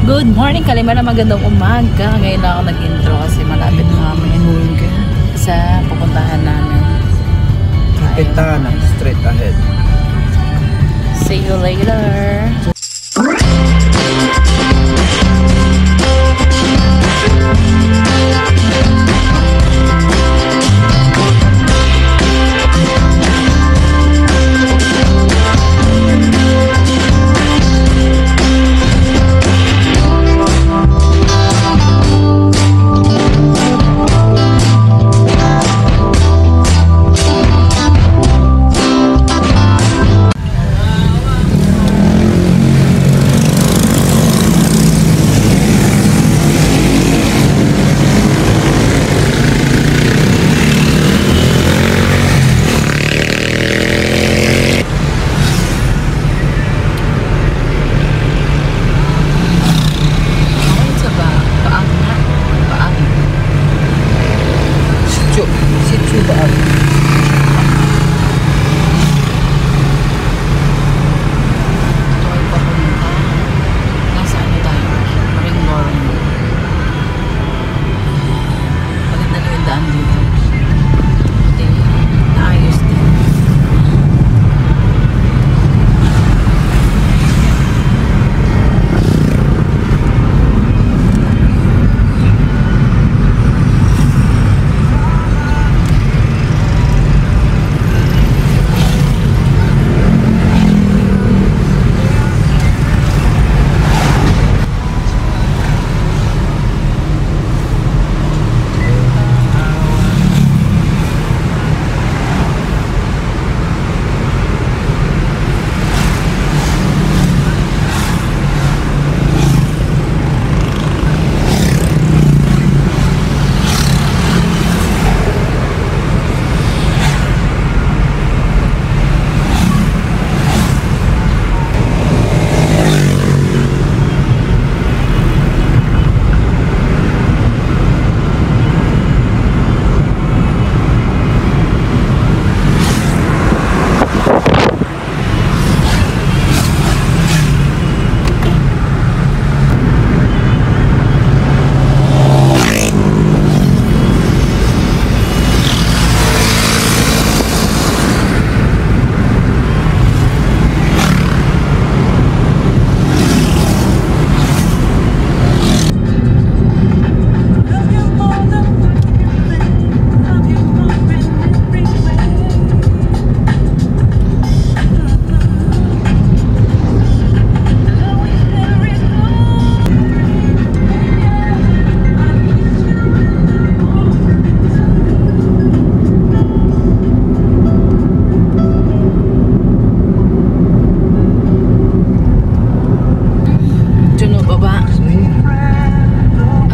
Good morning, Kalima na magandang umaga. Ngayon lang ako nag-intro kasi malapit na kami sa pupuntahan namin. Kapitana, straight ahead. See you later.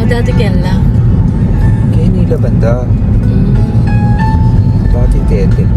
Dati kailan? Kaya nila banda. Dati tete.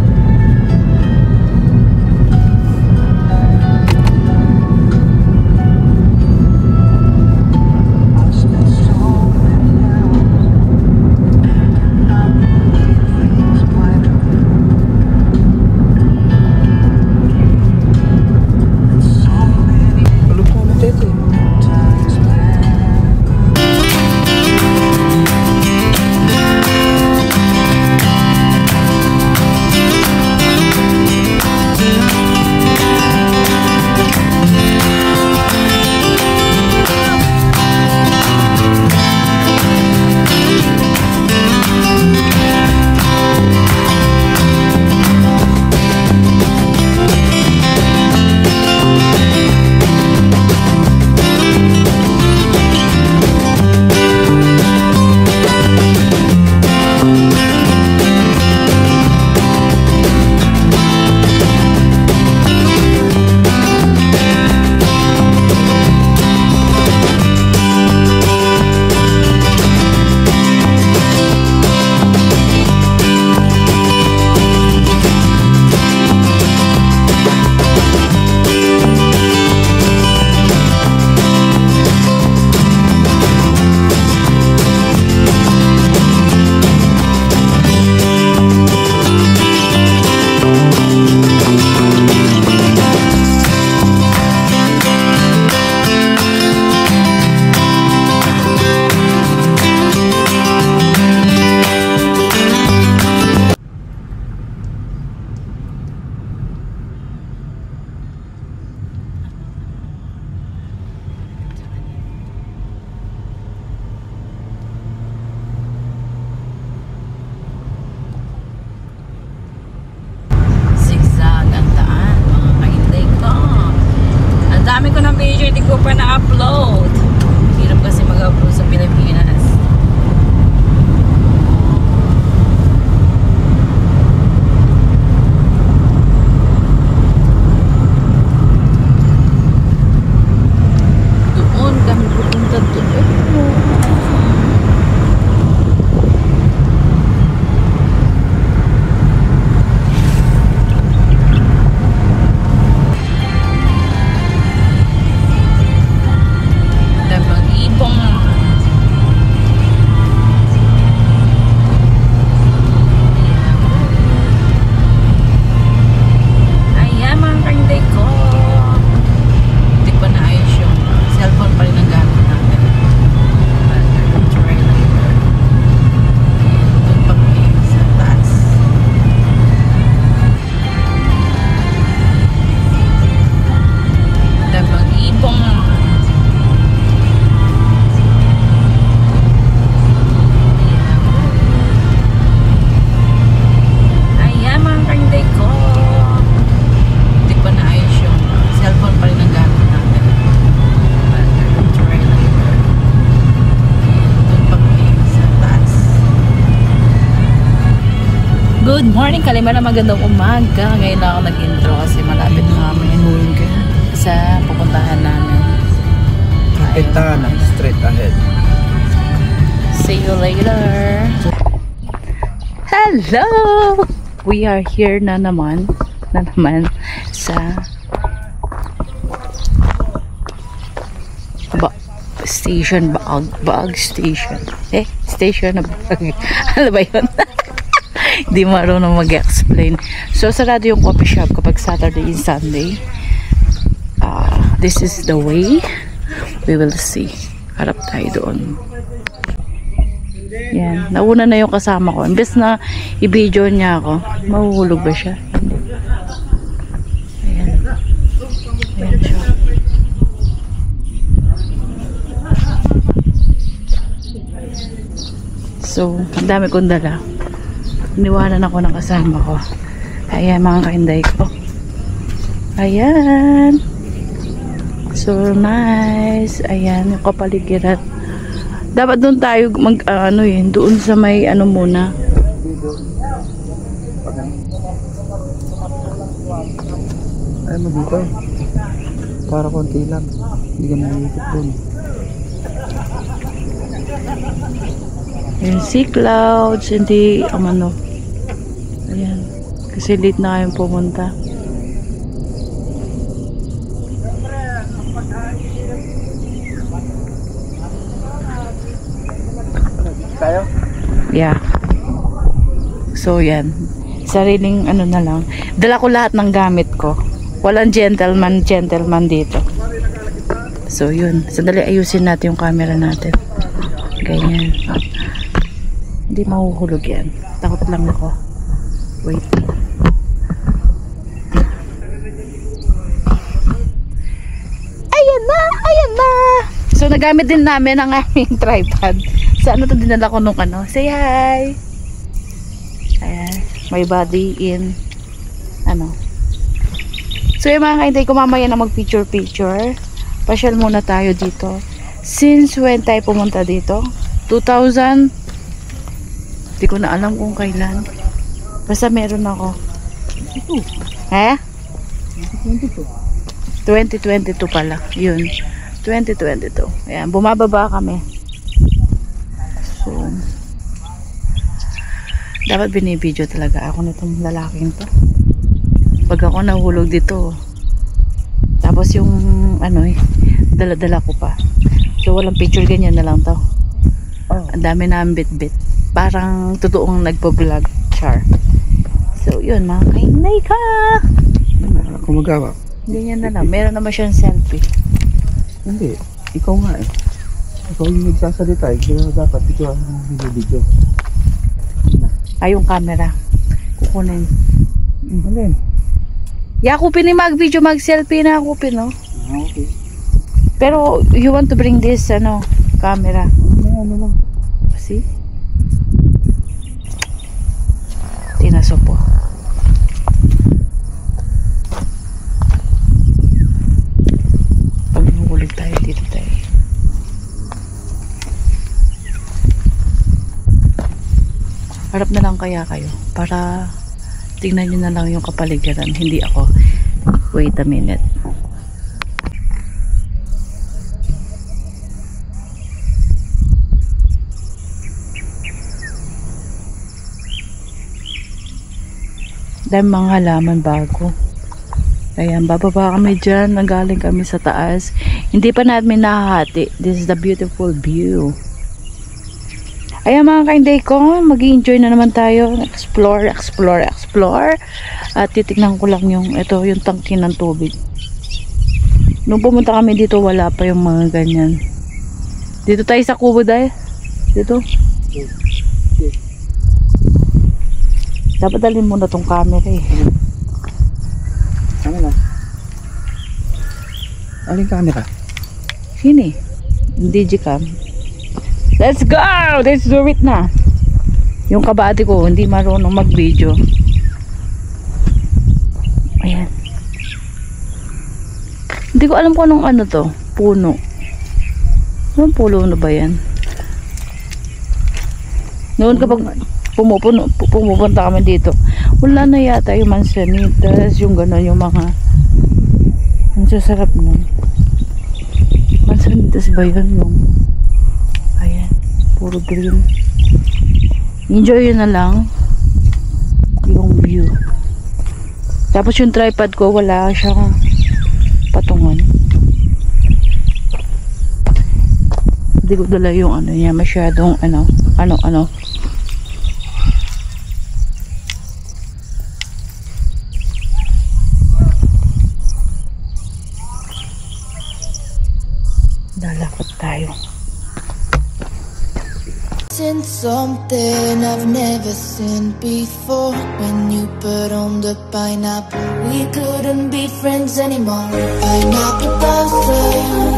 pa na-upload. Hirap kasi mag-upload sa Pilipinas. Doon kami pupunta doon. Good morning, Kalimera. Magandang umaga. Ngayon lang ako nag-intro kasi malapit na kami sa pupuntahan namin. Quintana, straight ahead. See you later. Hello! We are here na naman sa station, Baag Station. Station na Baag. Ano ba yun? Di marunong mag-explain. So, sarado yung coffee shop kapag Saturday and Sunday. This is the way. We will see. Harap tayo doon. Yan. Nauna na yung kasama ko. Imbes na i-video niya ako, mahuhulog ba siya? Ayan. Ayan siya. So, ang dami kong dala. Iniwanan ako ng kasama ko. Ayan mga kainday ko. Ayan. So nice. Ayan yung kapaligiran. Dapat doon tayo doon sa may muna. Ay mo dito. Para konti lang. Hindi ka maikot dun. Ayan, sea clouds. Hindi ayan. Kasi late na kayong pumunta. Tayo? Yeah. So yan. Sariling na lang. Dala ko lahat ng gamit ko. Walang gentleman dito. So yun. Sandali ayusin natin yung camera natin. Ganyan. Hindi mahuhulog yan. Takot lang ako. Wait. Ayan na! Ayan na! So nagamit din namin ang aming tripod. Sa to dinala ko nung Say hi! Ayan. May body in So yung mga kaintay ko mamaya na mag picture. Pasyal muna tayo dito. Since when tayo pumunta dito? 2000? Hindi ko na alam kung kailan. Basta meron ako. 2022 pala. Yun. 2022. Ayan. Bumababa kami. So, dapat binibidyo talaga ako nitong lalaking to. Pag ako nahulog dito. Tapos yung dala-dala ko pa. So, walang picture. Ganyan na lang to. Ang dami na ang bit-bit. Parang totoong nagpo-vlog. Char. So, yun, mga kainay ka. Kung magawa. Ganyan na lang. Meron naman siyang selfie. Hindi. Ikaw nga eh. Ikaw yung nagsasalita eh. Kaya dapat ito ang video. Ay, yung camera. Kukunin. Alin? Yakupin ni mag-video, mag-selfie na akupin, no? Okay. Pero, you want to bring this, camera. Lang. See? Tinaso po. Pag nahuhulog tayo dito. Tagaytay. Harap na lang kaya kayo para tingnan nyo na lang yung kapaligiran, hindi ako. Wait a minute. Dahil mga halaman bago. Ayan, bababa kami dyan. Nagaling kami sa taas. Hindi pa namin nahahati. This is the beautiful view. Ayan mga kainday ko, mag-i-enjoy na naman tayo. Explore, explore, explore. At titignan ko lang yung, ito, yung tangke ng tubig. Nung pumunta kami dito, wala pa yung mga ganyan. Dito tayo sa kubo dahil. Dito. Dapat dalhin muna tong camera eh. Ano na? Aling camera? Sini? Digicam. Let's go! Let's do it na. Yung kabati ko, hindi marunong mag-video. Ayan. Hindi ko alam kung anong ano to. Puno. Anong puno na ba yan? Noon kapag pumupunta kami dito, wala na yata yung mansanitas, yung gano'n, yung mga ang sasarap nun. Mansanitas ba yun? Yung ayan, puro green. Enjoy yun na lang yung view. Tapos yung tripod ko, wala siyang patungan. Hindi ko dala yung ano niya, masyadong ano. Lalakot tayo. In something I've never seen before. When you put on the pineapple, we couldn't be friends anymore. Pineapple blossom.